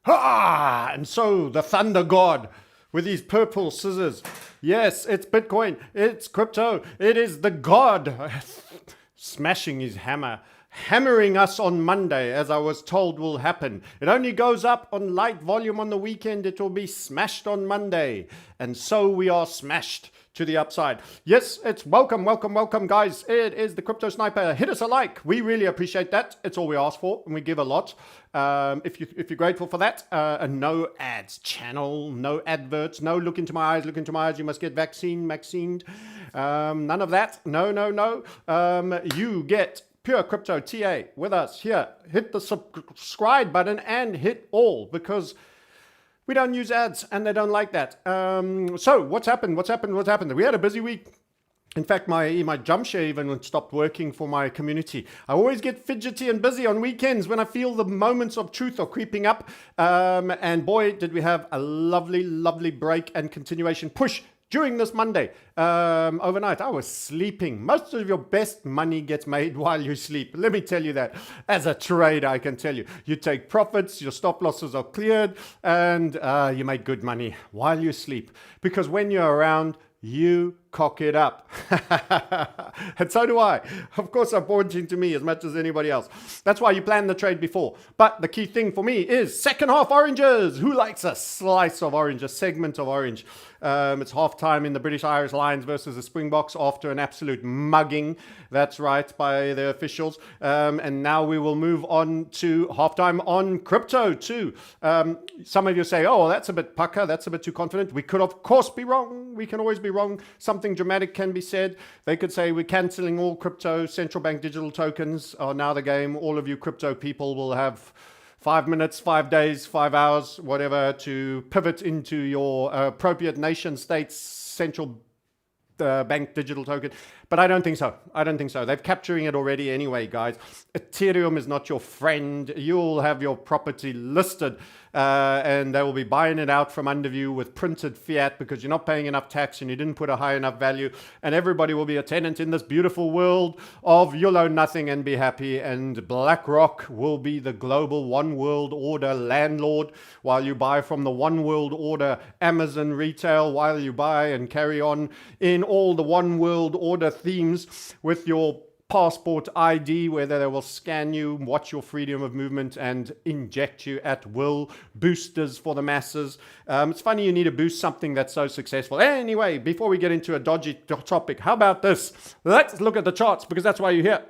Ha! And so the thunder god with these purple scissors. Yes, it's Bitcoin. It's crypto. It is the god smashing his hammer. Hammering us on Monday, as I was told will happen. It only goes up on light volume on the weekend. It will be smashed on Monday. And so we are smashed to the upside. Yes, it's welcome, guys. It is the Crypto Sniper. Hit us a like. We really appreciate that. It's all we ask for, and we give a lot. If you're grateful for that, a no ads channel, no adverts, no look into my eyes, you must get vaccinated. None of that. No. You get Pure Crypto TA with us here. Hit the subscribe button and hit all, because we don't use ads and they don't like that. So what's happened? We had a busy week. In fact, my jump share even stopped working for my community. I always get fidgety and busy on weekends when I feel the moments of truth are creeping up. And boy, did we have a lovely break and continuation push during this Monday. Overnight, I was sleeping. Most of your best money gets made while you sleep. Let me tell you that. As a trader, I can tell you. You take profits, your stop losses are cleared, and you make good money while you sleep. Because when you're around, you cock it up. And so do I. Of course, I'm pointing to me as much as anybody else. That's why you plan the trade before. But the key thing for me is second half oranges. Who likes a slice of orange, a segment of orange? It's half time in the British Irish Lions versus the Springboks after an absolute mugging. That's right, by the officials. And now we will move on to halftime on crypto too. Some of you say, oh, that's a bit pucker. That's a bit too confident. We could, of course, be wrong. We can always be wrong. Something dramatic can be said. They could say we're cancelling all crypto. Central bank digital tokens are now the game. All of you crypto people will have 5 minutes, 5 days, 5 hours, whatever, to pivot into your appropriate nation states central bank digital token. But I don't think so. They're capturing it already anyway, guys. Ethereum is not your friend. You'll have your property listed and they will be buying it out from under you with printed fiat because you're not paying enough tax and you didn't put a high enough value. And everybody will be a tenant in this beautiful world of you'll own nothing and be happy. And BlackRock will be the global one world order landlord while you buy from the one world order Amazon retail, while you buy and carry on in all the one world order themes with your passport ID, whether they will scan you, watch your freedom of movement and inject you at will. Boosters for the masses. It's funny you need to boost something that's so successful. Anyway, before we get into a dodgy topic, how about this? Let's look at the charts, because that's why you're here.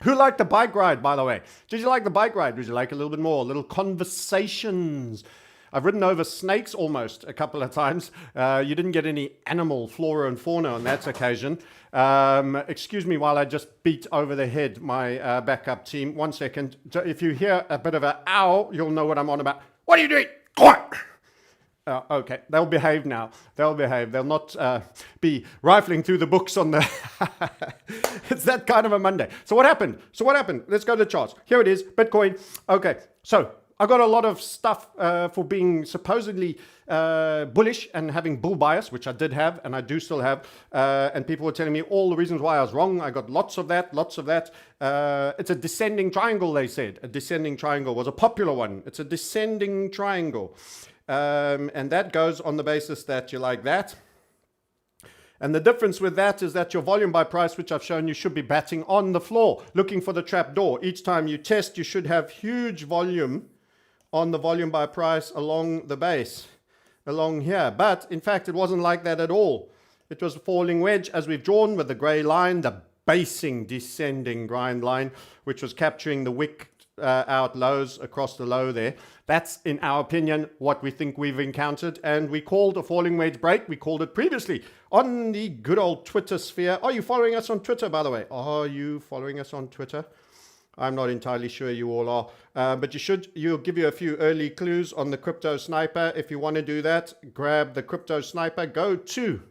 Who liked the bike ride, by the way? Did you like the bike ride? Would you like a little bit more? Little conversations. I've ridden over snakes almost a couple of times. You didn't get any animal flora and fauna on that occasion. Excuse me while I just beat over the head my backup team. 1 second. If you hear a bit of a ow, you'll know what I'm on about. What are you doing? Okay, they'll behave now. They'll behave. They'll not be rifling through the books on the... It's that kind of a Monday. So what happened? Let's go to the charts. Here it is, Bitcoin. Okay, so I got a lot of stuff for being supposedly bullish and having bull bias, which I did have and I do still have. And people were telling me all the reasons why I was wrong. I got lots of that. It's a descending triangle, they said. A descending triangle was a popular one. It's a descending triangle. And that goes on the basis that you like that. And the difference with that is that your volume by price, which I've shown you, should be batting on the floor, looking for the trap door. Each time you test, you should have huge volume on the volume by price along the base, along here. But in fact, it wasn't like that at all. It was a falling wedge, as we've drawn with the gray line, the basing descending grind line, which was capturing the wick out lows across the low there. That's, in our opinion, what we think we've encountered. And we called a falling wedge break. We called it previously on the good old Twitter sphere. Are you following us on Twitter, by the way? Are you following us on Twitter? I'm not entirely sure you all are, but you should. You'll give you a few early clues on the Crypto Sniper. If you want to do that, grab the Crypto Sniper. Go to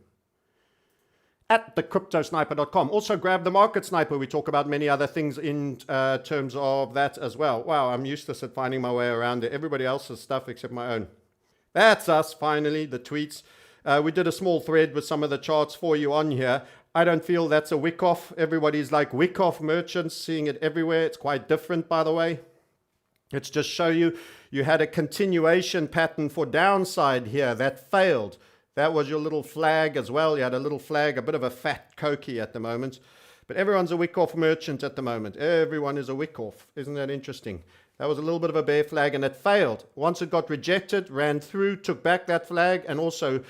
@thecryptosniper.com. Also grab the Market Sniper. We talk about many other things in terms of that as well. Wow, I'm useless at finding my way around it. Everybody else's stuff except my own. That's us, finally, the tweets. We did a small thread with some of the charts for you on here. I don't feel that's a wick off. Everybody's like wick off merchants, seeing it everywhere. It's quite different, by the way. Let's just show you, you had a continuation pattern for downside here that failed. That was your little flag as well. You had a little flag, a bit of a fat cokey at the moment. But everyone's a wick-off merchant at the moment. Everyone is a wick-off. Isn't that interesting? That was a little bit of a bear flag and it failed. Once it got rejected, ran through, took back that flag and also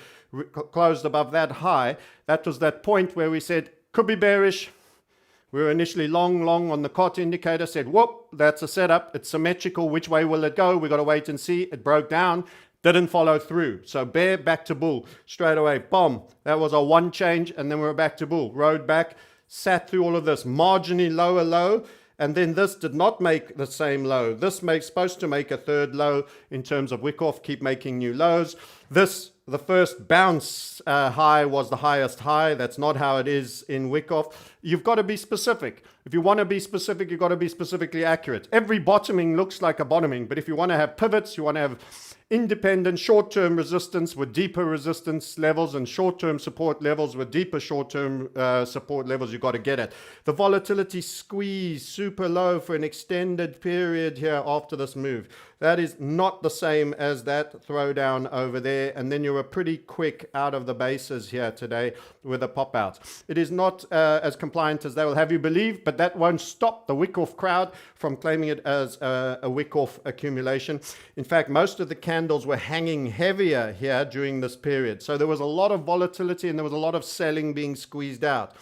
closed above that high. That was that point where we said, could be bearish. We were initially long on the COT indicator, said, whoop, that's a setup. It's symmetrical. Which way will it go? We got to wait and see. It broke down, didn't follow through. So bear back to bull straight away. Bomb. That was a one change and then we were back to bull. Rode back, sat through all of this, marginally lower low. And then this did not make the same low. This supposed to make a third low in terms of wick-off, keep making new lows. This, the first bounce high was the highest high. That's not how it is in wick-off. You've got to be specific. If you want to be specific, you've got to be specifically accurate. Every bottoming looks like a bottoming, but if you want to have pivots, you want to have independent short-term resistance with deeper resistance levels and short-term support levels with deeper short-term support levels, you've got to get it. The volatility squeeze super low for an extended period here after this move. That is not the same as that throwdown over there. And then you were pretty quick out of the bases here today with a pop out. It is not as compliant as they will have you believe, but that won't stop the wick-off crowd from claiming it as a wick-off accumulation. In fact, most of the candles were hanging heavier here during this period. So there was a lot of volatility and there was a lot of selling being squeezed out.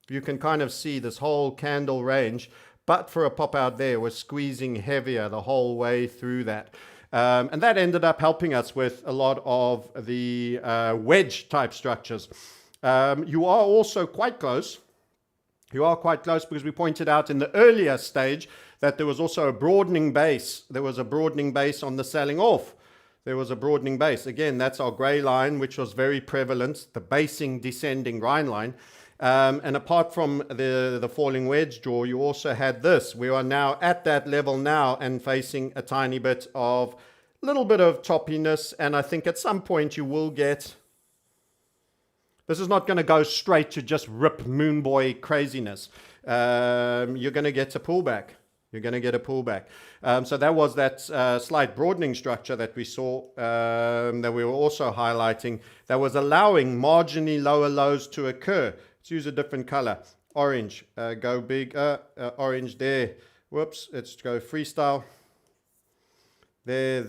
You can kind of see this whole candle range, but for a pop out there, we're squeezing heavier the whole way through that. And that ended up helping us with a lot of the wedge type structures. You are also quite close. You are quite close because we pointed out in the earlier stage that there was also a broadening base. There was a broadening base on the selling off. There was a broadening base. Again, that's our gray line, which was very prevalent, the basing descending grind line. And apart from the falling wedge draw, you also had this. We are now at that level now and facing a tiny bit of, little bit of toppiness. And I think at some point you will get, this is not going to go straight to just rip moon boy craziness. You're going to get a pullback. You're going to get a pullback. So that was that slight broadening structure that we saw, that we were also highlighting, that was allowing marginally lower lows to occur. Let's use a different color. Orange. Go big. Orange there. Whoops. Let's go freestyle. There.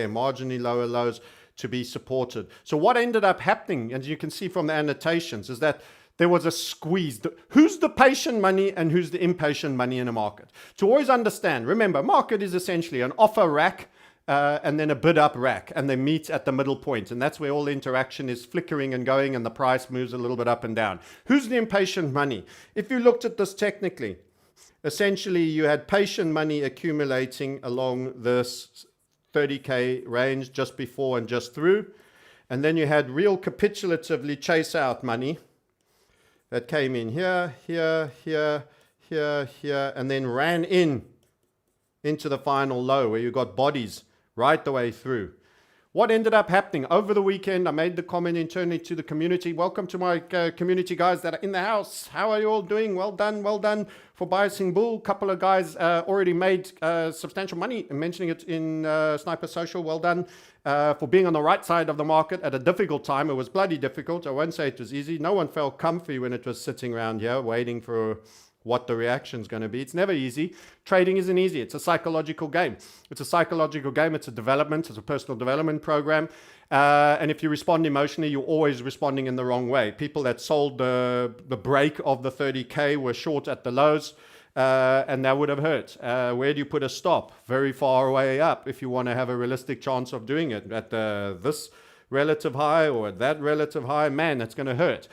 Marginally lower lows to be supported. So what ended up happening, as you can see from the annotations, is that there was a squeeze. Who's the patient money and who's the impatient money in a market? To always understand, remember, market is essentially an offer rack and then a bid up rack, and they meet at the middle point. And that's where all the interaction is flickering and going and the price moves a little bit up and down. Who's the impatient money? If you looked at this technically, essentially you had patient money accumulating along this 30K range just before and just through. And then you had real capitulatively chase out money that came in here, and then ran into the final low where you got bodies right the way through. What ended up happening over the weekend, I made the comment internally to the community. Welcome to my community guys that are in the house. How are you all doing? Well done for biasing bull. Couple of guys already made substantial money. I'm mentioning it in Sniper Social. Well done for being on the right side of the market at a difficult time. It was bloody difficult. I won't say it was easy. No one felt comfy when it was sitting around here waiting for what the reaction is going to be. It's never easy. Trading isn't easy. It's a psychological game. It's a psychological game. It's a development. It's a personal development program. And if you respond emotionally, you're always responding in the wrong way. People that sold the break of the 30K were short at the lows, and that would have hurt. Where do you put a stop? Very far away up if you want to have a realistic chance of doing it. At this relative high or at that relative high, man, that's going to hurt.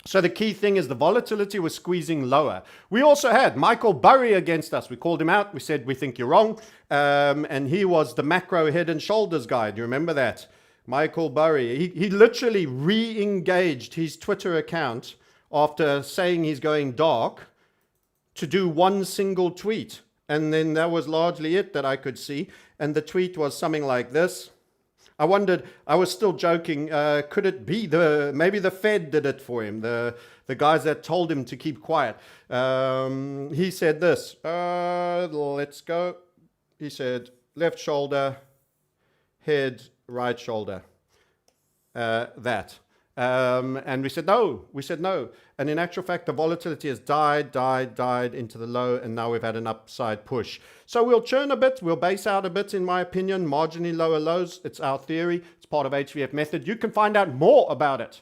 So the key thing is the volatility was squeezing lower. We also had Michael Burry against us. We called him out. We said, we think you're wrong. And he was the macro head and shoulders guy. Do you remember that? Michael Burry. He literally re-engaged his Twitter account after saying he's going dark to do one single tweet. And then that was largely it that I could see. And the tweet was something like this. I wondered, I was still joking, could it be maybe the Fed did it for him? The the guys that told him to keep quiet. He said this. Let's go. He said, left shoulder, head, right shoulder. And we said no. And in actual fact, the volatility has died into the low, and now we've had an upside push. So we'll churn a bit, we'll base out a bit, in my opinion, marginally lower lows. It's our theory. It's part of HVF method. You can find out more about it.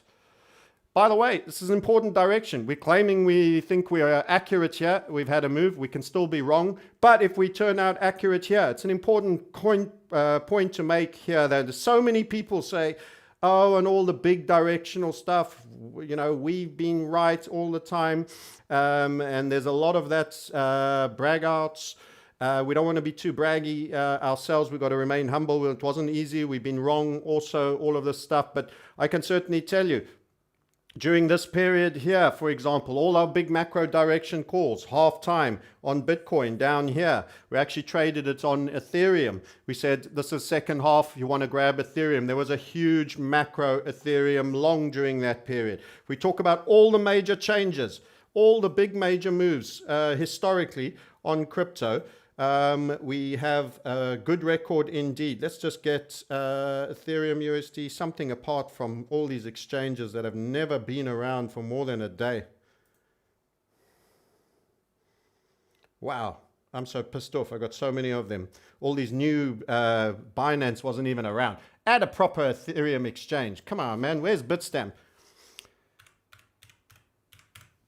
By the way, this is an important direction. We're claiming we think we are accurate here. We've had a move. We can still be wrong. But if we turn out accurate here, it's an important point to make here that so many people say, oh, and all the big directional stuff, you know, we've been right all the time. And there's a lot of that brag outs. We don't want to be too braggy ourselves. We've got to remain humble. It wasn't easy. We've been wrong also, all of this stuff. But I can certainly tell you, during this period here, for example, all our big macro direction calls, half time on Bitcoin down here. We actually traded it on Ethereum. We said, this is second half, you want to grab Ethereum. There was a huge macro Ethereum long during that period. We talk about all the major changes, all the big major moves historically on crypto. We have a good record indeed. Let's just get Ethereum USD, something apart from all these exchanges that have never been around for more than a day. Wow, I'm so pissed off. I got so many of them. All these new Binance wasn't even around. Add a proper Ethereum exchange. Come on, man. Where's Bitstamp?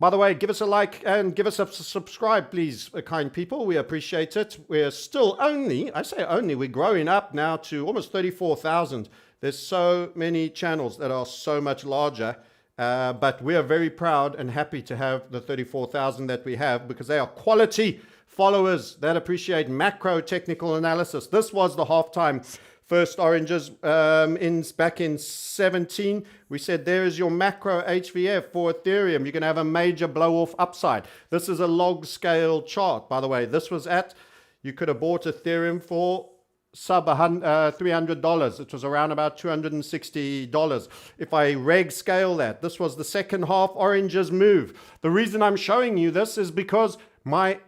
By the way, give us a like and give us a subscribe, please, kind people. We appreciate it. We're still only, I say only, we're growing up now to almost 34,000. There's so many channels that are so much larger, but we are very proud and happy to have the 34,000 that we have, because they are quality followers that appreciate macro technical analysis. This was the halftime first oranges back in 17. We said, there is your macro HVF for Ethereum. You're going to have a major blow off upside. This is a log scale chart, by the way. This was you could have bought Ethereum for sub $300. It was around about $260. If I reg scale that, this was the second half oranges move. The reason I'm showing you this is because my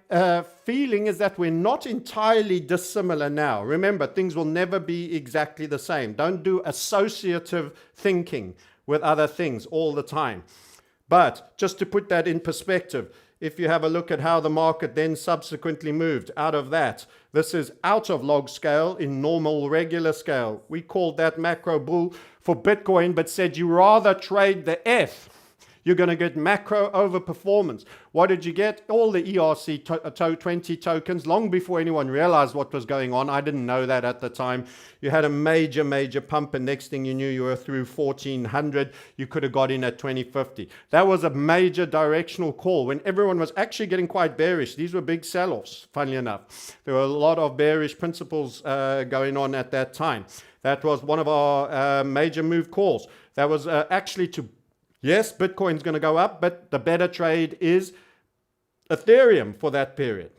feeling is that we're not entirely dissimilar now. Remember, things will never be exactly the same. Don't do associative thinking with other things all the time. But just to put that in perspective, if you have a look at how the market then subsequently moved out of that, this is out of log scale in normal regular scale. We called that macro bull for Bitcoin, but said you rather trade the F. You're going to get macro overperformance. What did you get? All the ERC20 tokens, long before anyone realized what was going on. I didn't know that at the time. You had a major pump, and next thing you knew, you were through 1400. You could have got in at 2050. That was a major directional call when everyone was actually getting quite bearish. These were big sell-offs, funnily enough. There were a lot of bearish principles going on at that time. That was one of our major move calls. That was actually to... Yes, Bitcoin's going to go up, but the better trade is Ethereum for that period.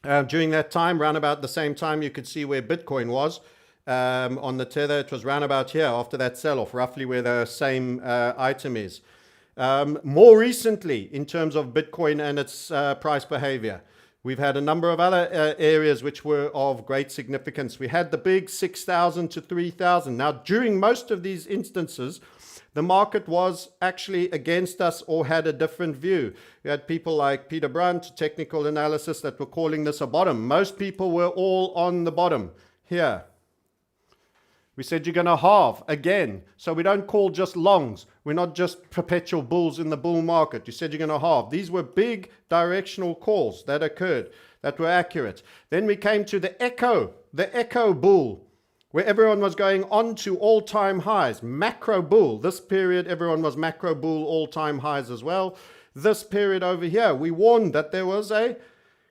During that time, round about the same time, you could see where Bitcoin was on the tether. It was round about here after that sell-off, roughly where the same item is. More recently, in terms of Bitcoin and its price behavior, we've had a number of other areas which were of great significance. We had the big 6,000 to 3,000. Now, during most of these instances, the market was actually against us or had a different view. You had people like Peter Brunt, technical analysis, that were calling this a bottom. Most people were all on the bottom here. We said you're going to halve again. So we don't call just longs. We're not just perpetual bulls in the bull market. You said you're going to halve. These were big directional calls that occurred, that were accurate. Then we came to the echo bull, where everyone was going on to all-time highs. Macro bull. This period, everyone was macro bull, all-time highs as well. This period over here, we warned that there was a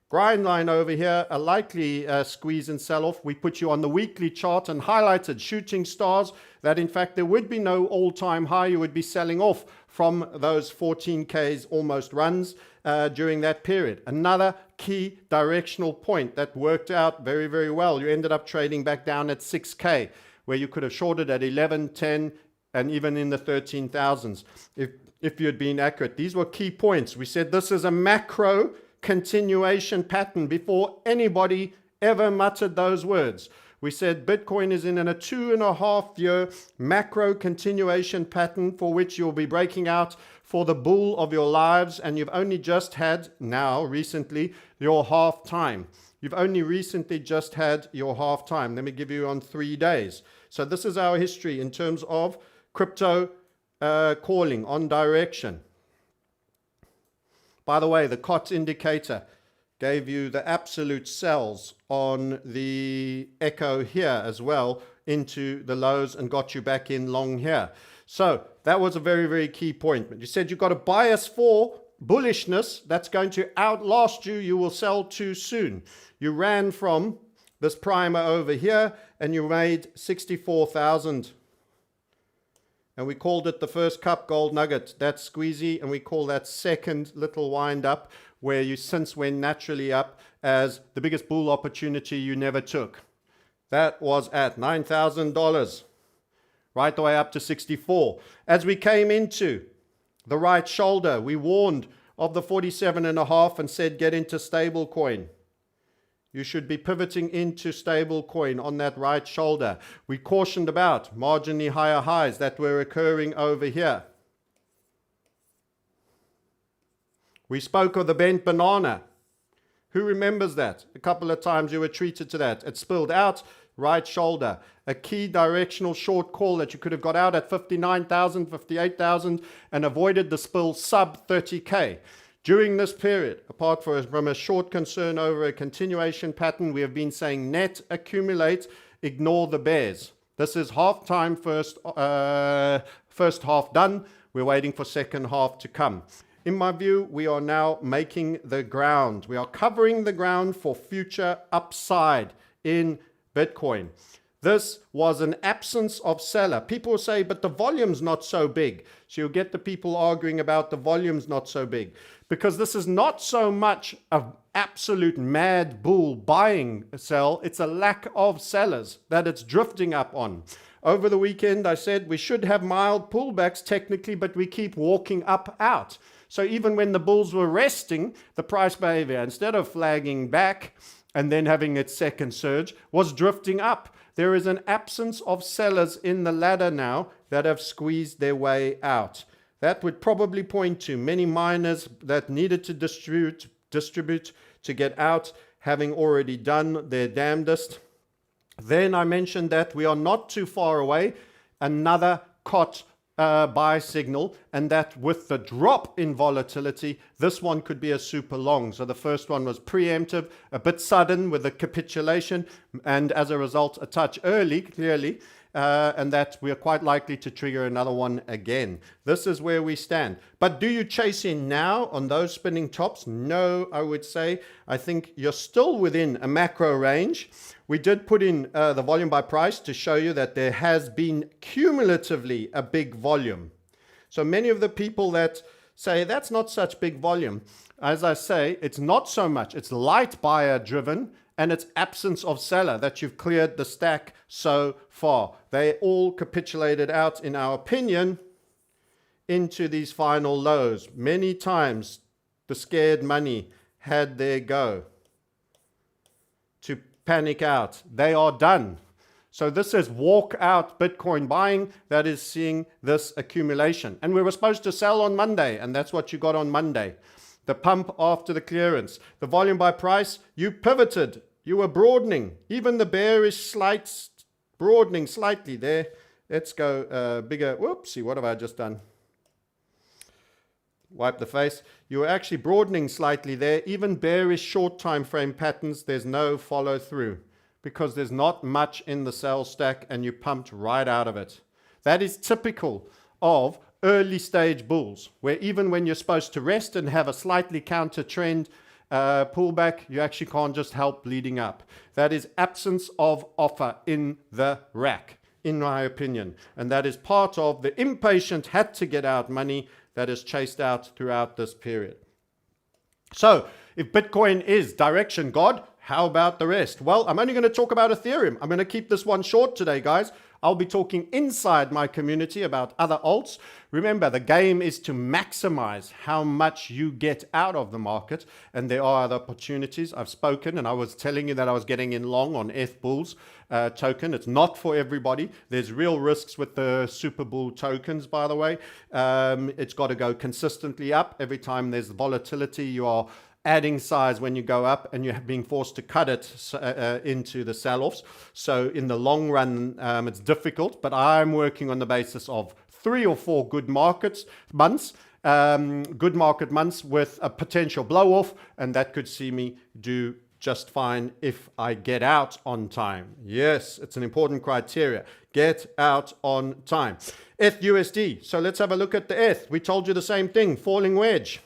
grind line over here, a likely squeeze and sell-off. We put you on the weekly chart and highlighted shooting stars that, in fact, there would be no all-time high. You would be selling off from those 14Ks almost runs during that period. Another key directional point that worked out very well. You ended up trading back down at 6K, where you could have shorted at 11, 10, and even in the 13,000s. If if you had been accurate. These were key points. We said this is a macro continuation pattern before anybody ever muttered those words. We said Bitcoin is in a 2.5-year macro continuation pattern for which you'll be breaking out for the bull of your lives, and you've only just had now recently your half time. You've only recently just had your half time. Let me give you on 3 days. So this is our history in terms of crypto calling on direction. By the way, the COT indicator gave you the absolute sells on the echo here as well into the lows and got you back in long here. So that was a very, very key point. But you said you've got a bias for bullishness that's going to outlast you. You will sell too soon. You ran from this primer over here and you made 64,000. And we called it the first cup gold nugget. That's squeezy, and we call that second little wind up, where you since went naturally up, as the biggest bull opportunity you never took. That was at $9,000, right the way up to 64. As we came into the right shoulder, we warned of the 47.5 and said get into stable coin. You should be pivoting into stable coin on that right shoulder. We cautioned about marginally higher highs that were occurring over here. We spoke of the bent banana. Who remembers that? A couple of times you were treated to that. It spilled out, right shoulder. A key directional short call that you could have got out at 59,000, 58,000 and avoided the spill sub 30K. During this period, apart from a short concern over a continuation pattern, we have been saying net accumulate, ignore the bears. This is half time, first half done. We're waiting for second half to come. In my view, we are now making the ground. We are covering the ground for future upside in Bitcoin. This was an absence of seller. People say, but the volume's not so big. So you'll get the people arguing about the volume's not so big. Because this is not so much an absolute mad bull buying a sell. It's a lack of sellers that it's drifting up on. Over the weekend, I said we should have mild pullbacks technically, but we keep walking up out. So even when the bulls were resting, the price behavior, instead of flagging back and then having its second surge, was drifting up. There is an absence of sellers in the ladder now that have squeezed their way out. That would probably point to many miners that needed to distribute to get out, having already done their damnedest. Then I mentioned that we are not too far away, another COT buy signal, and that with the drop in volatility, this one could be a super long. So the first one was preemptive, a bit sudden with a capitulation, and as a result, a touch early, clearly, and that we are quite likely to trigger another one again. This is where we stand. But do you chase in now on those spinning tops? No, I would say. I think you're still within a macro range. We did put in the volume by price to show you that there has been cumulatively a big volume. So many of the people that say that's not such big volume, as I say, it's not so much. It's light buyer driven and it's absence of seller that you've cleared the stack so far. They all capitulated out, in our opinion, into these final lows. Many times the scared money had their go to panic out. They are done. So this is walk out Bitcoin buying that is seeing this accumulation. And we were supposed to sell on Monday, and that's what you got on Monday. The pump after the clearance. The volume by price, you pivoted. You were broadening. Even the bearish broadening slightly there. Let's go bigger. Whoopsie, what have I just done? Wipe the face. You were actually broadening slightly there. Even bearish short time frame patterns, there's no follow through because there's not much in the sell stack and you pumped right out of it. That is typical of early stage bulls, where even when you're supposed to rest and have a slightly counter trend pullback, you actually can't just help bleeding up. That is absence of offer in the rack, in my opinion. And that is part of the impatient had to get out money that is chased out throughout this period. So if Bitcoin is direction God, how about the rest? Well, I'm only going to talk about Ethereum. I'm going to keep this one short today, guys. I'll be talking inside my community about other alts. Remember, the game is to maximize how much you get out of the market, and there are other opportunities. I've spoken, and I was telling you that I was getting in long on ETH token. It's not for everybody. There's real risks with the Super Bull tokens, by the way. It's got to go consistently up. Every time there's volatility, you are adding size when you go up, and you're being forced to cut it into the sell-offs. So in the long run, it's difficult, but I'm working on the basis of 3 or 4 good market months with a potential blow-off, and that could see me do just fine if I get out on time. Yes, it's an important criteria. Get out on time. ETH USD. So let's have a look at the ETH. We told you the same thing. Falling wedge.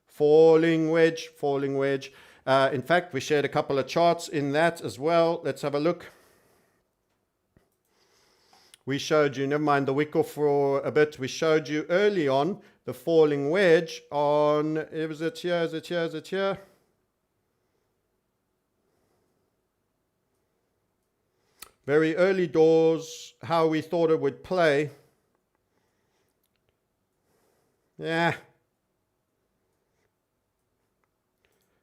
Falling wedge, falling wedge. In fact, we shared a couple of charts in that as well. Let's have a look. We showed you, never mind the wick off for a bit. We showed you early on the falling wedge on, is it here, is it here, is it here? Very early doors, how we thought it would play. Yeah.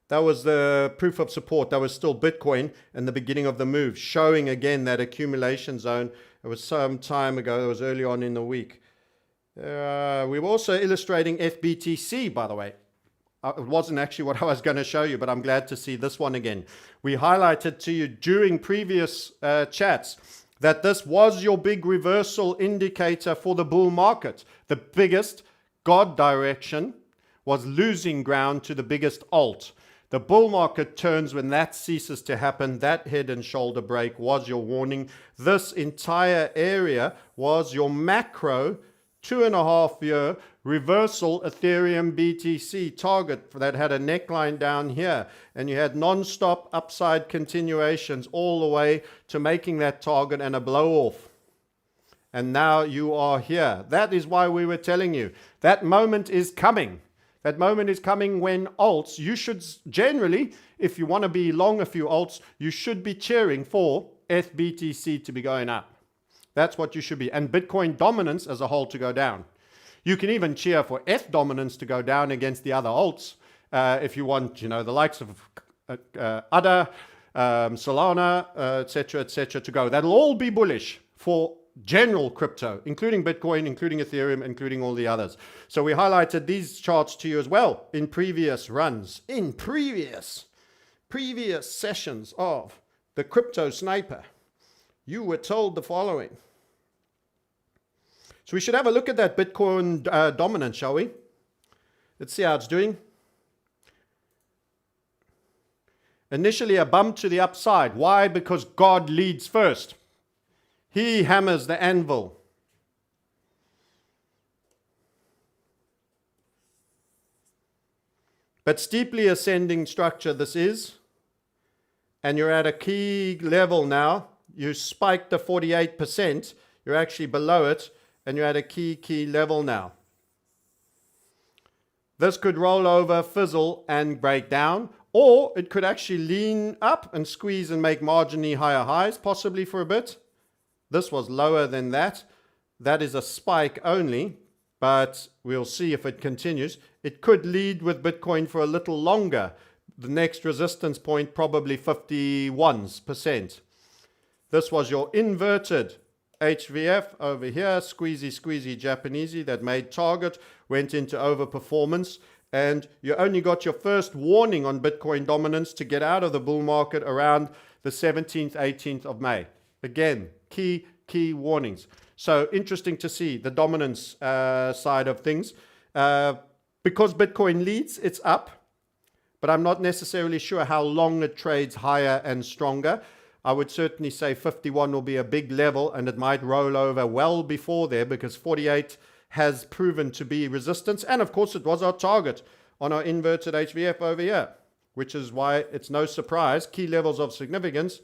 That was the proof of support. That was still Bitcoin and the beginning of the move, showing again that accumulation zone. It was some time ago. It was early on in the week. We were also illustrating FBTC, by the way. It wasn't actually what I was going to show you, but I'm glad to see this one again. We highlighted to you during previous chats that this was your big reversal indicator for the bull market. The biggest God direction was losing ground to the biggest alt. The bull market turns when that ceases to happen. That head and shoulder break was your warning. This entire area was your macro 2.5-year reversal Ethereum BTC target that had a neckline down here. And you had non-stop upside continuations all the way to making that target and a blow off. And now you are here. That is why we were telling you that moment is coming. That moment is coming when alts, you should generally, if you want to be long a few alts, you should be cheering for FBTC to be going up. That's what you should be. And Bitcoin dominance as a whole to go down. You can even cheer for ETH dominance to go down against the other alts. If you want, the likes of ADA, Solana, etc., to go. That'll all be bullish for general crypto, including Bitcoin, including Ethereum, including all the others. So we highlighted these charts to you as well in previous runs, in previous sessions of the Crypto Sniper. You were told the following. So we should have a look at that Bitcoin dominance, shall we? Let's see how it's doing. Initially a bump to the upside. Why? Because God leads first. He hammers the anvil. But steeply ascending structure this is. And you're at a key level now. You spiked the 48%. You're actually below it. And you're at a key level now. This could roll over, fizzle, and break down. Or it could actually lean up and squeeze and make marginally higher highs, possibly for a bit. This was lower than that. That is a spike only, but we'll see if it continues. It could lead with Bitcoin for a little longer. The next resistance point, probably 51%. This was your inverted HVF over here, squeezy Japanesey that made target, went into overperformance, and you only got your first warning on Bitcoin dominance to get out of the bull market around the 17th, 18th of May. Again, key warnings. So interesting to see the dominance side of things. Because Bitcoin leads, it's up, but I'm not necessarily sure how long it trades higher and stronger. I would certainly say 51 will be a big level, and it might roll over well before there because 48 has proven to be resistance. And of course, it was our target on our inverted HVF over here, which is why it's no surprise, key levels of significance,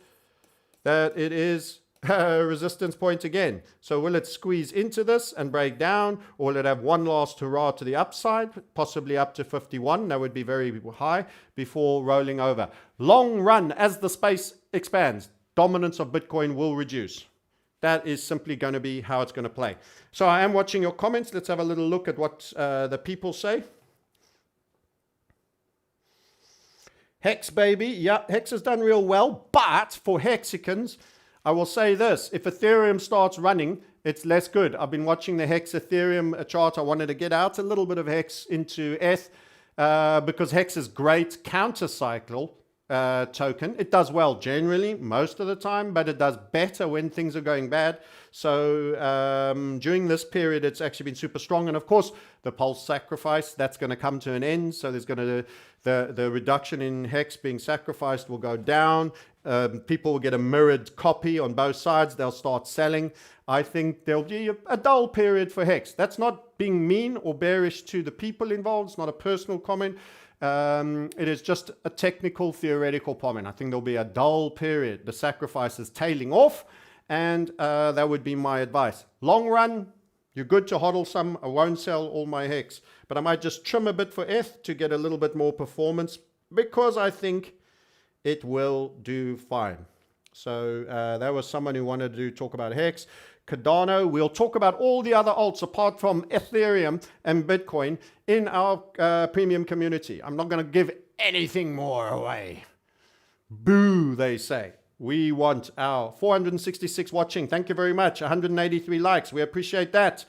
that it is a resistance point again. So will it squeeze into this and break down, or will it have one last hurrah to the upside, possibly up to 51? That would be very high before rolling over. Long run, as the space expands, dominance of Bitcoin will reduce. That is simply going to be how it's going to play. So I am watching your comments. Let's have a little look at what the people say. Hex, baby. Yeah, Hex has done real well. But for Hexicans, I will say this. If Ethereum starts running, it's less good. I've been watching the Hex Ethereum chart. I wanted to get out a little bit of Hex into ETH because Hex is great counter-cycle token. It does well generally most of the time, but it does better when things are going bad. So during this period, it's actually been super strong. And of course, the pulse sacrifice, that's going to come to an end. So there's going to the reduction in Hex being sacrificed will go down. People will get a mirrored copy on both sides. They'll start selling. I think there'll be a dull period for Hex. That's not being mean or bearish to the people involved. It's not a personal comment. It is just a technical, theoretical comment. I think there'll be a dull period. The sacrifice is tailing off, and that would be my advice. Long run, you're good to hodl some. I won't sell all my Hex, but I might just trim a bit for ETH to get a little bit more performance because I think it will do fine. So that was someone who wanted to talk about Hex. Cardano, we'll talk about all the other alts apart from Ethereum and Bitcoin in our premium community. I'm not going to give anything more away. Boo, they say. We want our 466 watching. Thank you very much. 183 likes. We appreciate that.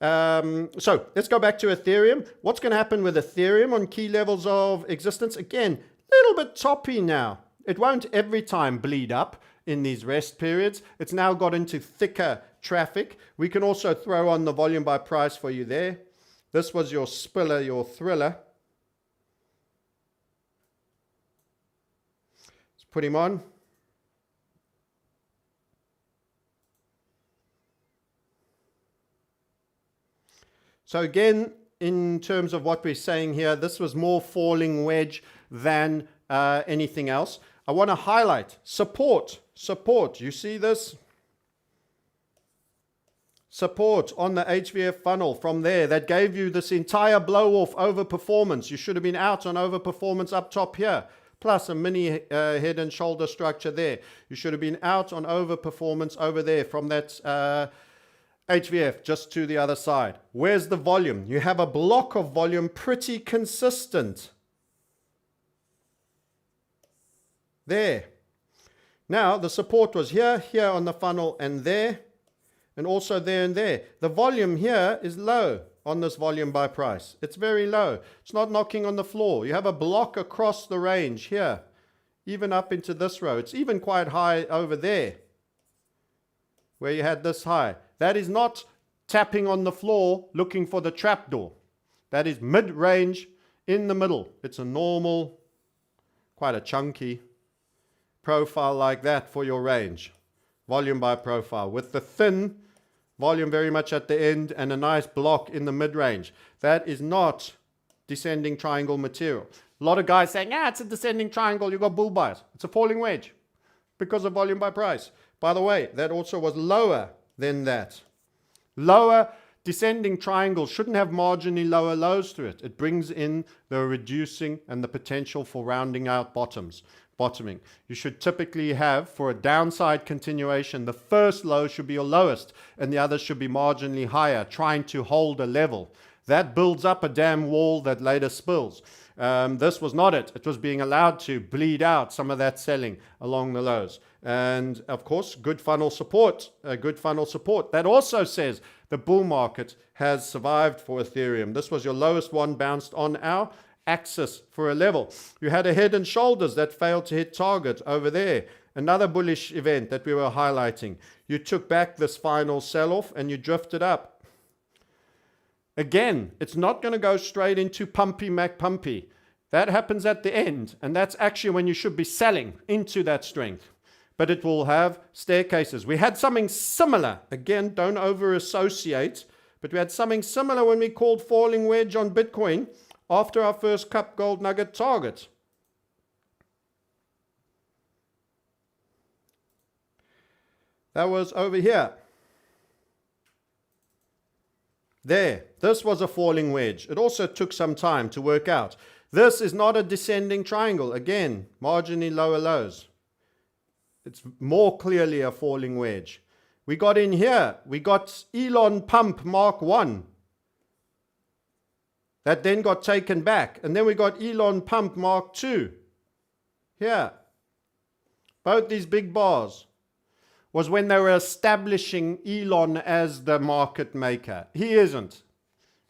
So let's go back to Ethereum. What's going to happen with Ethereum on key levels of existence? Again, a little bit toppy now. It won't every time bleed up in these rest periods. It's now got into thicker traffic. We can also throw on the volume by price for you there. This was your spiller, your thriller. Let's put him on. So again, in terms of what we're saying here, this was more falling wedge than anything else. I want to highlight support. Support. You see this? Support on the HVF funnel from there. That gave you this entire blow off over performance. You should have been out on over performance up top here. Plus a mini head and shoulder structure there. You should have been out on over performance over there from that HVF just to the other side. Where's the volume? You have a block of volume pretty consistent. There. Now the support was here, here on the funnel, and there, and also there and there. The volume here is low on this volume by price. It's very low. It's not knocking on the floor. You have a block across the range here, even up into this row. It's even quite high over there, where you had this high. That is not tapping on the floor looking for the trapdoor. That is mid-range in the middle. It's a normal, quite a chunky profile like that for your range. Volume by profile with the thin volume very much at the end and a nice block in the mid-range. That is not descending triangle material. A lot of guys saying, it's a descending triangle, you got bull buys. It's a falling wedge because of volume by price. By the way, that also was lower than that. Lower descending triangles shouldn't have marginally lower lows to it. It brings in the reducing and the potential for rounding out bottoming. You should typically have, for a downside continuation, the first low should be your lowest and the others should be marginally higher, trying to hold a level. That builds up a damn wall that later spills. This was not it. It was being allowed to bleed out some of that selling along the lows. And of course, good funnel support. That also says the bull market has survived for Ethereum. This was your lowest one, bounced on our axis for a level. You had a head and shoulders that failed to hit target over there. Another bullish event that we were highlighting. You took back this final sell-off and you drifted up. Again, it's not going to go straight into pumpy MacPumpy. That happens at the end, and that's actually when you should be selling into that strength. But it will have staircases. We had something similar. Again, don't over-associate, but we had something similar when we called falling wedge on Bitcoin after our first cup gold nugget target. That was over here. There, this was a falling wedge. It also took some time to work out. This is not a descending triangle. Again, marginally lower lows. It's more clearly a falling wedge. We got in here. We got Elon Pump Mark 1. That then got taken back. And then we got Elon Pump Mark 2. Here. Both these big bars was when they were establishing Elon as the market maker. He isn't.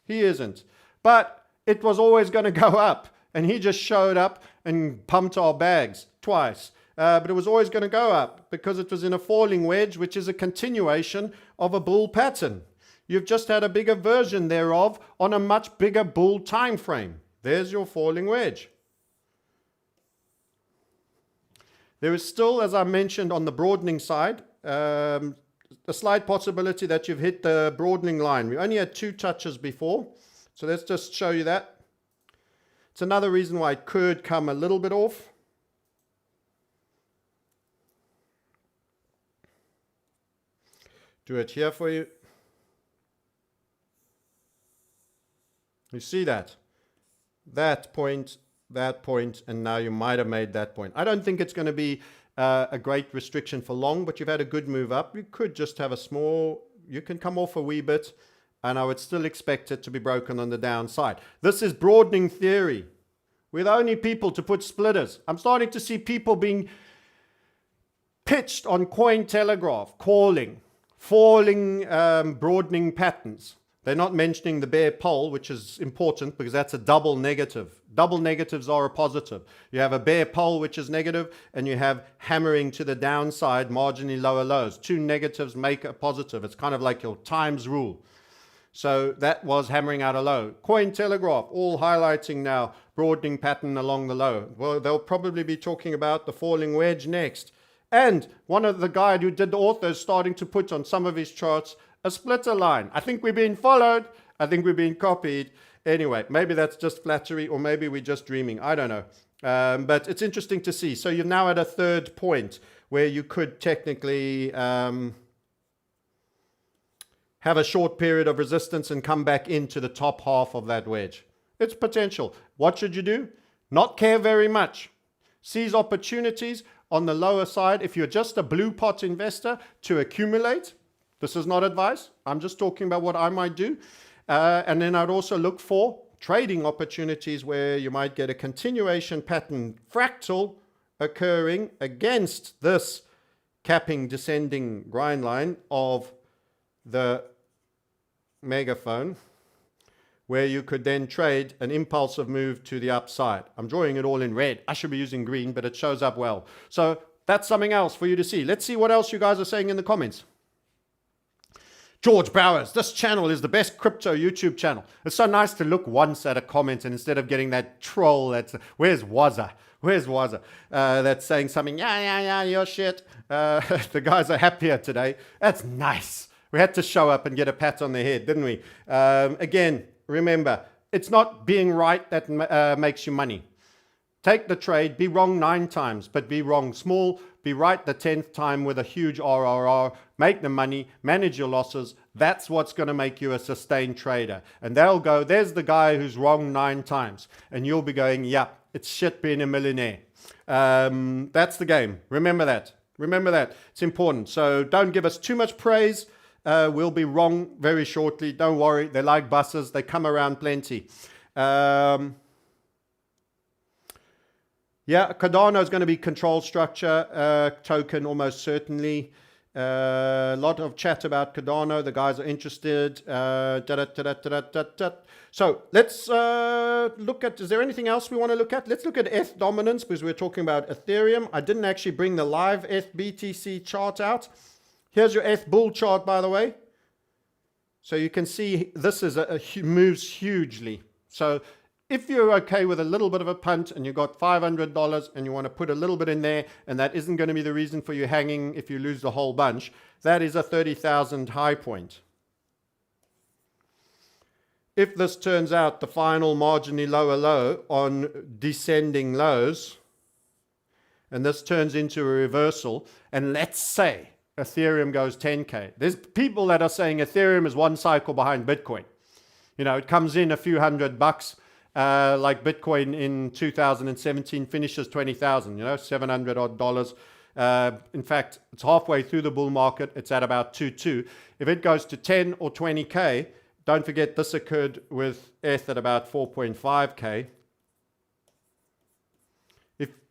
He isn't. But it was always going to go up. And he just showed up and pumped our bags twice. But it was always going to go up because it was in a falling wedge, which is a continuation of a bull pattern. You've just had a bigger version thereof on a much bigger bull time frame. There's your falling wedge. There is still, as I mentioned, on the broadening side, a slight possibility that you've hit the broadening line. We only had 2 touches before, so let's just show you that. It's another reason why it could come a little bit off. Do it here for you. You see that? That point, and now you might have made that point. I don't think it's going to be a great restriction for long, but you've had a good move up. You could just have a small, you can come off a wee bit, and I would still expect it to be broken on the downside. This is broadening theory. We're the only people to put splitters. I'm starting to see people being pitched on Cointelegraph, calling falling broadening patterns. They're not mentioning the bear pole, which is important because that's a double negative. Double negatives are a positive. You have a bear pole, which is negative, and you have hammering to the downside, marginally lower lows. 2 negatives make a positive. It's kind of like your times rule. So that was hammering out a low. Cointelegraph, all highlighting now, broadening pattern along the low. Well, they'll probably be talking about the falling wedge next. And one of the guy who did the author is starting to put on some of his charts a splitter line. I think we're being followed. I think we're being copied. Anyway, maybe that's just flattery, or maybe we're just dreaming. I don't know. But it's interesting to see. So you're now at a third point where you could technically have a short period of resistance and come back into the top half of that wedge. It's potential. What should you do? Not care very much. Seize opportunities on the lower side. If you're just a blue pot investor, to accumulate. This is not advice. I'm just talking about what I might do. And then I'd also look for trading opportunities where you might get a continuation pattern fractal occurring against this capping descending grind line of the megaphone, where you could then trade an impulsive move to the upside. I'm drawing it all in red. I should be using green, but it shows up well. So that's something else for you to see. Let's see what else you guys are saying in the comments. George Bowers, this channel is the best crypto YouTube channel. It's so nice to look once at a comment and instead of getting that troll that's, where's Waza? Where's Waza? That's saying something, yeah, you're shit. The guys are happier today. That's nice. We had to show up and get a pat on the head, didn't we? Again, remember, it's not being right that makes you money. Take the trade, be wrong 9 times, but be wrong small. Be right the 10th time with a huge RRR. Make the money, manage your losses. That's what's going to make you a sustained trader. And they'll go, there's the guy who's wrong 9 times. And you'll be going, yeah, it's shit being a millionaire. That's the game. Remember that. Remember that. It's important. So don't give us too much praise. We'll be wrong very shortly. Don't worry. They're like buses. They come around plenty. Yeah, Cardano is going to be control structure token almost certainly. A lot of chat about Cardano. The guys are interested. So let's look at, is there anything else we want to look at? Let's look at ETH dominance because we're talking about Ethereum. I didn't actually bring the live ETH BTC chart out. Here's your ETH bull chart, by the way. So you can see this is moves hugely. So if you're okay with a little bit of a punt and you've got $500 and you want to put a little bit in there, and that isn't going to be the reason for you hanging if you lose the whole bunch, that is a 30,000 high point. If this turns out the final marginally lower low on descending lows, and this turns into a reversal, and let's say Ethereum goes 10K. There's people that are saying Ethereum is 1 cycle behind Bitcoin. You know, it comes in a few $100. Like Bitcoin in 2017 finishes 20,000, you know, $700 odd. In fact, it's halfway through the bull market. It's at about 2.2. If it goes to 10 or 20K, don't forget this occurred with ETH at about 4.5K.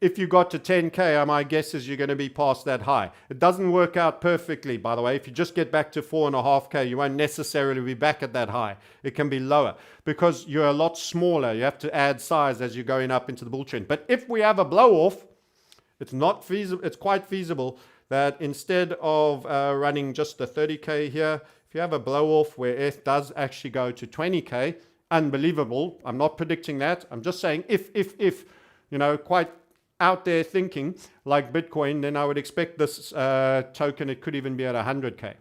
If you got to 10K, my guess is you're going to be past that high. It doesn't work out perfectly, by the way. If you just get back to 4.5K, you won't necessarily be back at that high. It can be lower because you're a lot smaller. You have to add size as you're going up into the bull trend. But if we have a blow off, it's not feasible. It's quite feasible that instead of running just the 30K here, if you have a blow off where ETH does actually go to 20K, unbelievable. I'm not predicting that. I'm just saying if, you know, quite out there thinking like Bitcoin, then I would expect this token, it could even be at 100K,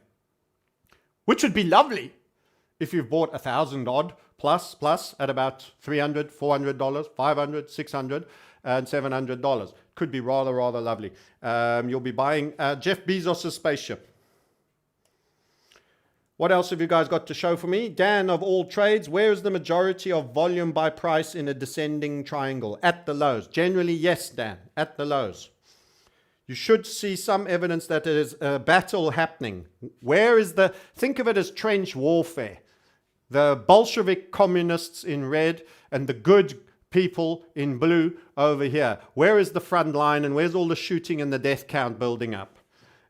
which would be lovely if you've bought 1,000 odd plus at about $300, $400, $500, $600 and $700. Could be rather lovely. You'll be buying Jeff Bezos' spaceship. What else have you guys got to show for me? Dan, of all trades, where is the majority of volume by price in a descending triangle? At the lows. Generally, yes, Dan, at the lows. You should see some evidence that there is a battle happening. Where is the... Think of it as trench warfare. The Bolshevik communists in red and the good people in blue over here. Where is the front line and where's all the shooting and the death count building up?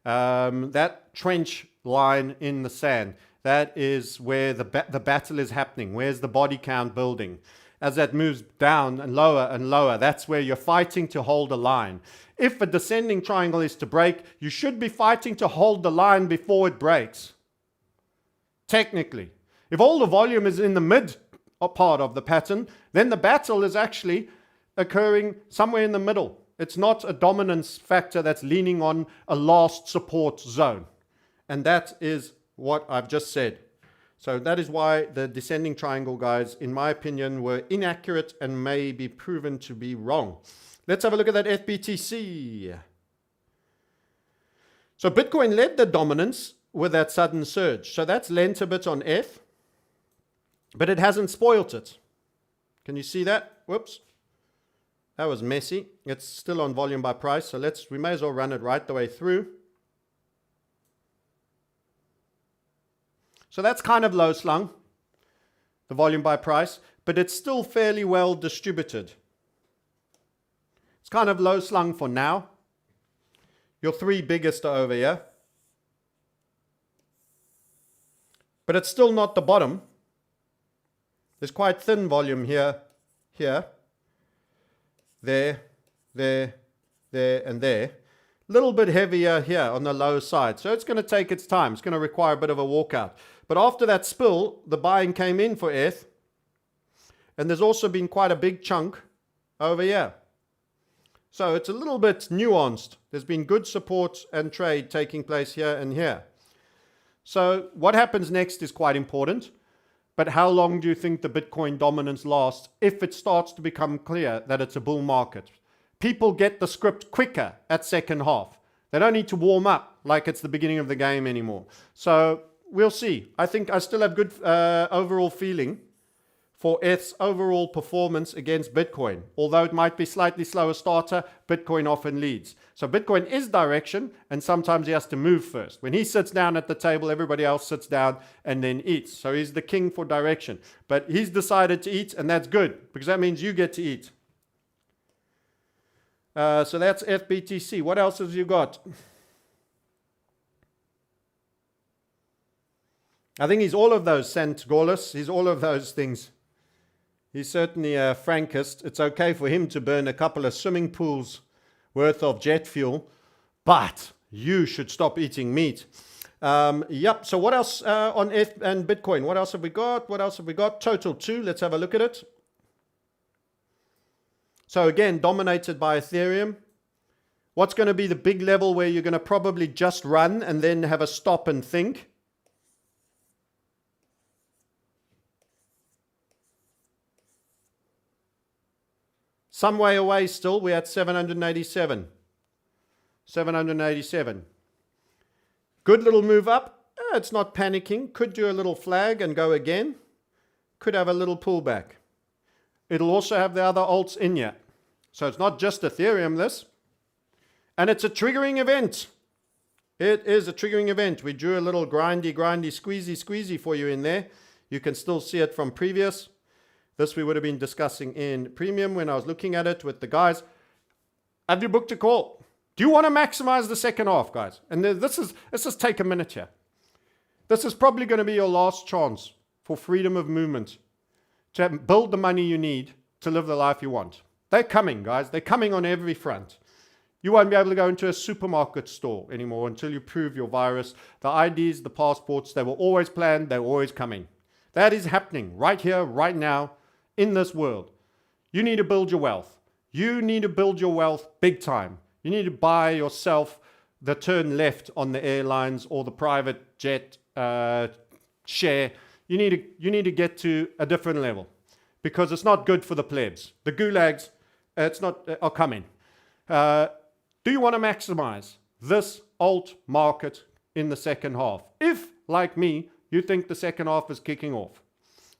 That trench line in the sand, that is where the battle is happening. Where's the body count building? As that moves down and lower, that's where you're fighting to hold a line. If a descending triangle is to break, you should be fighting to hold the line before it breaks. Technically. If all the volume is in the mid part of the pattern, then the battle is actually occurring somewhere in the middle. It's not a dominance factor that's leaning on a last support zone. And that is what I've just said. So that is why the descending triangle guys, in my opinion, were inaccurate and may be proven to be wrong. Let's have a look at that FBTC. So Bitcoin led the dominance with that sudden surge. So that's lent a bit on ETH, but it hasn't spoilt it. Can you see that? Whoops. That was messy. It's still on volume by price. So we may as well run it right the way through. So that's kind of low slung, the volume by price, but it's still fairly well distributed. It's kind of low slung for now. Your three biggest are over here. But it's still not the bottom. There's quite thin volume here, there, and there. Little bit heavier here on the low side. So it's going to take its time. It's going to require a bit of a walkout. But after that spill, the buying came in for ETH. And there's also been quite a big chunk over here. So it's a little bit nuanced. There's been good support and trade taking place here and here. So what happens next is quite important. But how long do you think the Bitcoin dominance lasts if it starts to become clear that it's a bull market? People get the script quicker at second half. They don't need to warm up like it's the beginning of the game anymore. So we'll see. I think I still have good overall feeling for ETH's overall performance against Bitcoin. Although it might be slightly slower starter, Bitcoin often leads. So Bitcoin is direction, and sometimes he has to move first. When he sits down at the table, everybody else sits down and then eats. So he's the king for direction. But he's decided to eat, and that's good, because that means you get to eat. So that's FBTC. What else have you got? I think he's all of those, Sant Gaulis. He's all of those things. He's certainly a frankist. It's okay for him to burn a couple of swimming pools worth of jet fuel, but you should stop eating meat. Yep. So what else on ETH and Bitcoin? What else have we got? Total 2. Let's have a look at it. So again, dominated by Ethereum. What's going to be the big level where you're going to probably just run and then have a stop and think? Some way away still, we're at 787. 787. Good little move up. It's not panicking. Could do a little flag and go again. Could have a little pullback. It'll also have the other alts in here. So it's not just Ethereum, this. And it's a triggering event. It is a triggering event. We drew a little grindy, squeezy for you in there. You can still see it from previous. This we would have been discussing in premium when I was looking at it with the guys. Have you booked a call? Do you want to maximize the second half, guys? And let's just take a minute here. This is probably going to be your last chance for freedom of movement to build the money you need to live the life you want. They're coming, guys. They're coming on every front. You won't be able to go into a supermarket store anymore until you prove your virus. The IDs, the passports, they were always planned. They're always coming. That is happening right here, right now, in this world. You need to build your wealth. You need to build your wealth big time. You need to buy yourself the turn left on the airlines or the private jet share. You need to get to a different level because it's not good for the plebs. The gulags, are coming. Do you want to maximize this alt market in the second half? If, like me, you think the second half is kicking off.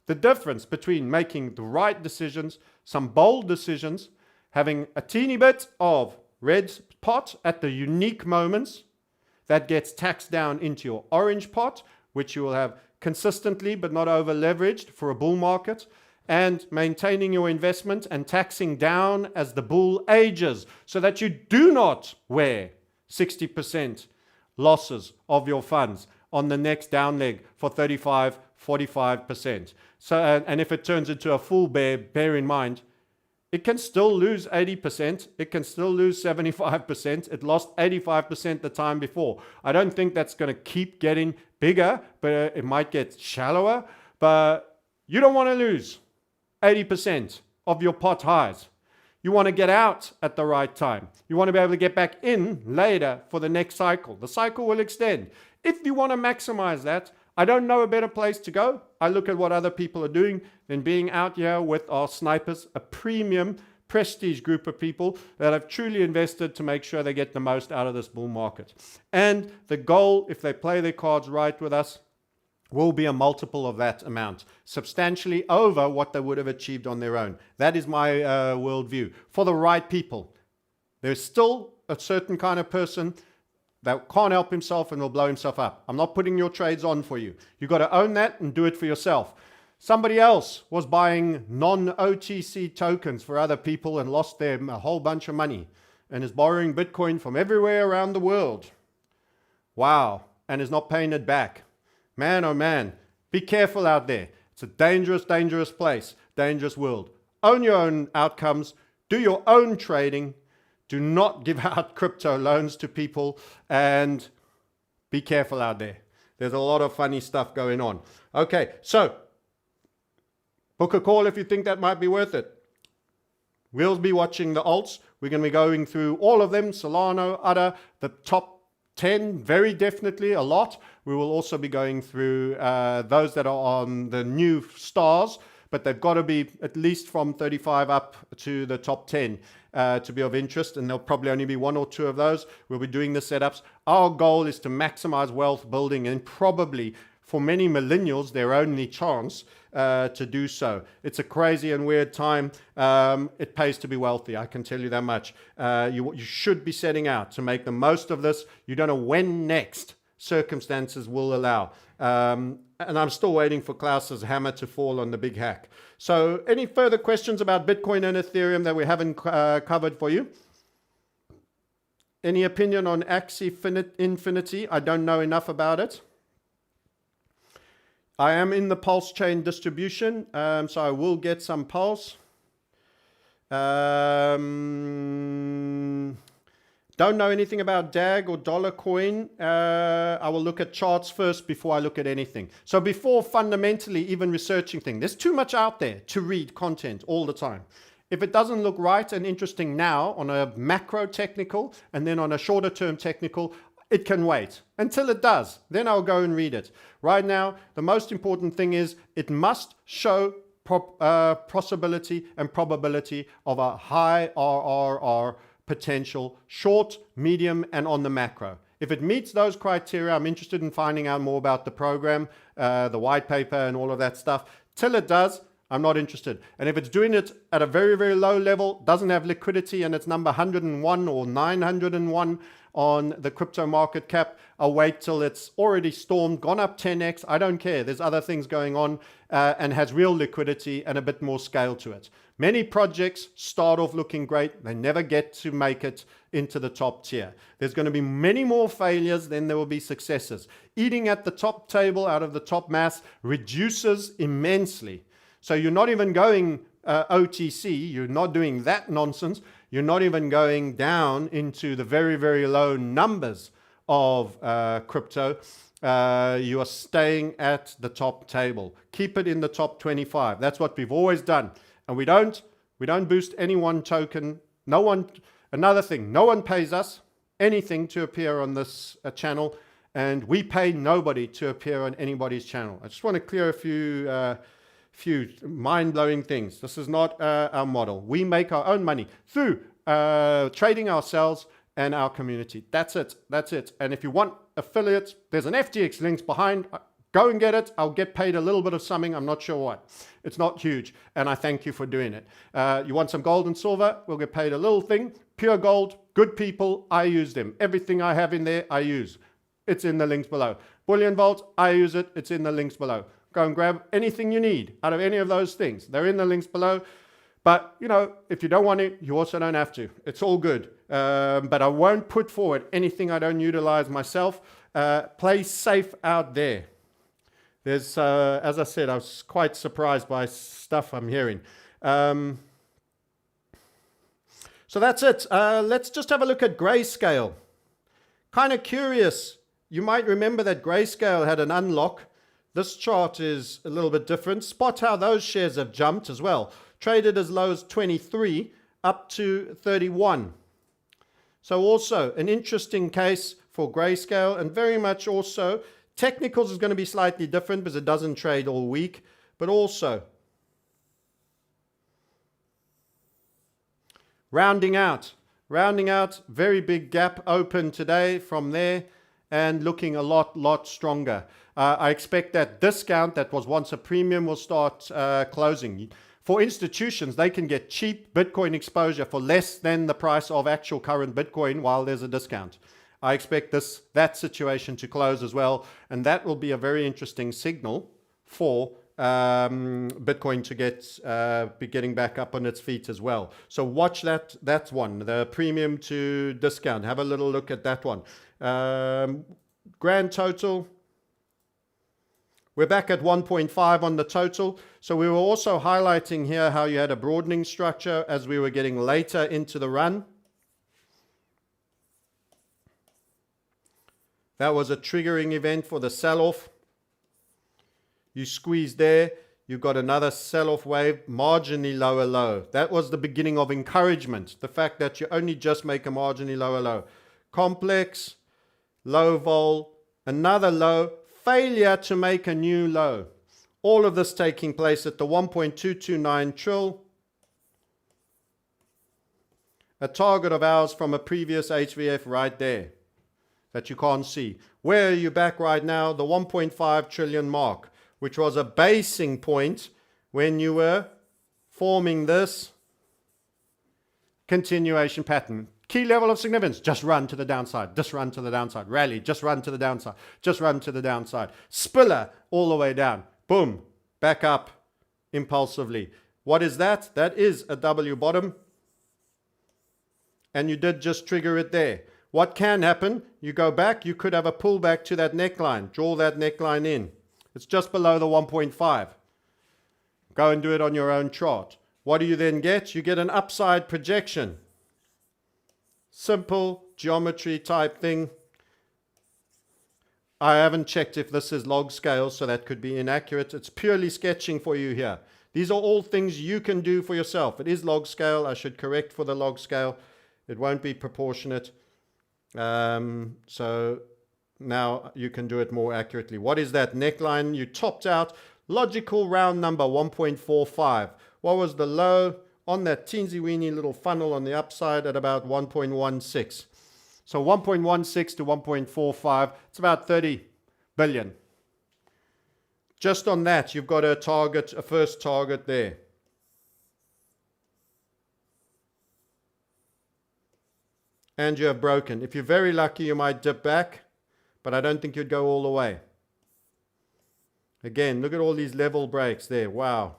The difference between making the right decisions, some bold decisions, having a teeny bit of red pot at the unique moments that gets taxed down into your orange pot, which you will have consistently but not over leveraged for a bull market, and maintaining your investment and taxing down as the bull ages so that you do not wear 60% losses of your funds on the next down leg for 35, 45%. So, and if it turns into a full bear, bear in mind, it can still lose 80%. It can still lose 75%. It lost 85% the time before. I don't think that's going to keep getting bigger, but it might get shallower. But you don't want to lose 80% of your pot highs. You want to get out at the right time. You want to be able to get back in later for the next cycle. The cycle will extend. If you want to maximize that, I don't know a better place to go. I look at what other people are doing than being out here with our snipers, a premium prestige group of people that have truly invested to make sure they get the most out of this bull market. And the goal, if they play their cards right with us, will be a multiple of that amount, substantially over what they would have achieved on their own. That is my worldview. For the right people, there's still a certain kind of person that can't help himself and will blow himself up. I'm not putting your trades on for you. You've got to own that and do it for yourself. Somebody else was buying non-OTC tokens for other people and lost them a whole bunch of money and is borrowing Bitcoin from everywhere around the world. Wow. And is not paying it back. Man, oh man, be careful out there. It's a dangerous, dangerous place, dangerous world. Own your own outcomes. Do your own trading. Do not give out crypto loans to people and be careful out there. There's a lot of funny stuff going on. Okay, so book a call if you think that might be worth it. We'll be watching the alts. We're going to be going through all of them, Solano, ADA, the top 10, very definitely a lot. We will also be going through those that are on the new stars, but they've got to be at least from 35 up to the top 10 to be of interest, and there'll probably only be one or two of those. We'll be doing the setups. Our goal is to maximize wealth building, and probably for many millennials, their only chance to do so. It's a crazy and weird time. It pays to be wealthy, I can tell you that much. You should be setting out to make the most of this. You don't know when next circumstances will allow. And I'm still waiting for Klaus's hammer to fall on the big hack. So any further questions about Bitcoin and Ethereum that we haven't covered for you? Any opinion on Axie Infinity? I don't know enough about it. I am in the Pulse chain distribution, so I will get some Pulse. Don't know anything about DAG or dollar coin. I will look at charts first before I look at anything. So before fundamentally even researching things, there's too much out there to read content all the time. If it doesn't look right and interesting now on a macro technical and then on a shorter term technical, it can wait until it does. Then I'll go and read it. Right now, the most important thing is it must show possibility and probability of a high RRR potential, short, medium, and on the macro. If it meets those criteria, I'm interested in finding out more about the program, the white paper, and all of that stuff. Till it does, I'm not interested. And if it's doing it at a very, very low level, doesn't have liquidity, and it's number 101 or 901 on the crypto market cap, I'll wait till it's already stormed, gone up 10x. I don't care. There's other things going on and has real liquidity and a bit more scale to it. Many projects start off looking great. They never get to make it into the top tier. There's going to be many more failures than there will be successes. Eating at the top table out of the top mass reduces immensely. So you're not even going OTC. You're not doing that nonsense. You're not even going down into the very, very low numbers of crypto. You are staying at the top table. Keep it in the top 25. That's what we've always done. And we don't boost any one token. Another thing, no one pays us anything to appear on this channel, and we pay nobody to appear on anybody's channel. I just want to clear a few mind-blowing things. This is not our model. We make our own money through trading ourselves and our community. That's it. And if you want affiliates, there's an FTX links behind. Go and get it. I'll get paid a little bit of something. I'm not sure what. It's not huge. And I thank you for doing it. You want some gold and silver? We'll get paid a little thing. Pure gold, good people. I use them. Everything I have in there, I use. It's in the links below. Bullion Vault, I use it. It's in the links below. Go and grab anything you need out of any of those things. They're in the links below. But, you know, if you don't want it, you also don't have to. It's all good. But I won't put forward anything I don't utilize myself. Play safe out there. There's, as I said, I was quite surprised by stuff I'm hearing. So that's it. Let's just have a look at Greyscale. Kind of curious. You might remember that Greyscale had an unlock. This chart is a little bit different. Spot how those shares have jumped as well. Traded as low as 23 up to 31. So also an interesting case for Greyscale, and very much also technicals is going to be slightly different because it doesn't trade all week, but also rounding out, very big gap open today from there and looking a lot stronger. I expect that discount that was once a premium will start closing. For institutions, they can get cheap Bitcoin exposure for less than the price of actual current Bitcoin while there's a discount. I expect that situation to close as well, and that will be a very interesting signal for Bitcoin to be getting back up on its feet as well. So watch that one, the premium to discount. Have a little look at that one. Grand total. We're back at 1.5 on the total. So we were also highlighting here how you had a broadening structure as we were getting later into the run. That was a triggering event for the sell-off. You squeeze there, you got another sell-off wave, marginally lower low. That was the beginning of encouragement. The fact that you only just make a marginally lower low. Complex, low vol, another low, failure to make a new low. All of this taking place at the 1.229 trill. A target of ours from a previous HVF right there that you can't see. Where are you back right now? The 1.5 trillion mark, which was a basing point when you were forming this continuation pattern. Key level of significance, just run to the downside, just run to the downside. Rally, just run to the downside, just run to the downside. Spiller all the way down. Boom, back up impulsively. What is that? That is a W bottom. And you did just trigger it there. What can happen? You go back, you could have a pullback to that neckline. Draw that neckline in. It's just below the 1.5. Go and do it on your own chart. What do you then get? You get an upside projection. Simple geometry type thing. I haven't checked if this is log scale, so that could be inaccurate. It's purely sketching for you here. These are all things you can do for yourself. It is log scale. I should correct for the log scale. It won't be proportionate. So now you can do it more accurately. What is that neckline? You topped out. Logical round number 1.45. What was the low on that teensy weeny little funnel on the upside at about 1.16? So 1.16 to 1.45, it's about 30 billion. Just on that, you've got a target, a first target there. And you have broken. If you're very lucky, you might dip back, but I don't think you'd go all the way. Again, look at all these level breaks there. Wow.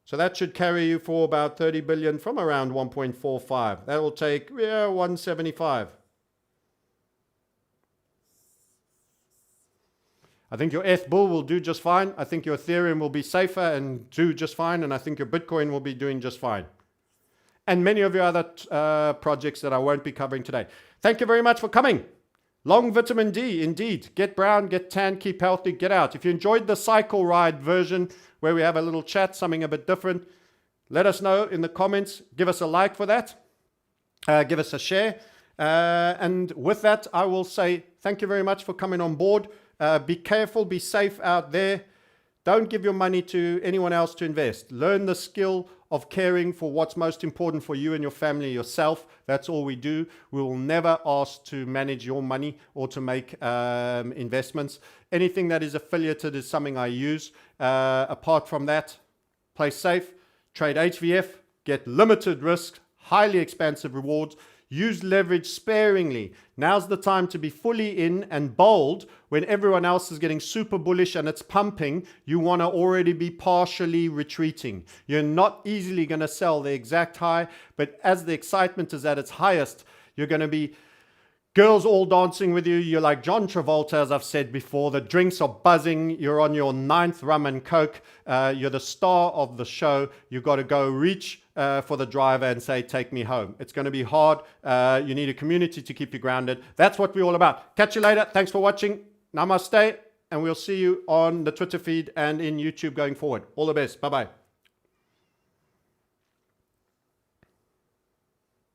So that should carry you for about 30 billion from around 1.45. That will take 175. I think your ETH bull will do just fine. I think your Ethereum will be safer and do just fine. And I think your Bitcoin will be doing just fine. And many of your other projects that I won't be covering today. Thank you very much for coming. Long vitamin D, indeed. Get brown, get tan, keep healthy, get out. If you enjoyed the cycle ride version where we have a little chat, something a bit different, let us know in the comments. Give us a like for that. Give us a share. And with that, I will say thank you very much for coming on board. Be careful, be safe out there. Don't give your money to anyone else to invest. Learn the skill of caring for what's most important for you and your family, yourself. That's all we do. We will never ask to manage your money or to make investments. Anything that is affiliated is something I use. Apart from that, play safe, trade HVF, get limited risk, highly expansive rewards. Use leverage sparingly. Now's the time to be fully in and bold when everyone else is getting super bullish and it's pumping. You want to already be partially retreating. You're not easily going to sell the exact high, but as the excitement is at its highest, you're going to be girls all dancing with you. You're like John Travolta, as I've said before. The drinks are buzzing. You're on your 9th rum and coke. You're the star of the show. You've got to go reach for the driver and say, take me home. It's going to be hard. You need a community to keep you grounded. That's what we're all about. Catch you later. Thanks for watching. Namaste. And we'll see you on the Twitter feed and in YouTube going forward. All the best. Bye-bye.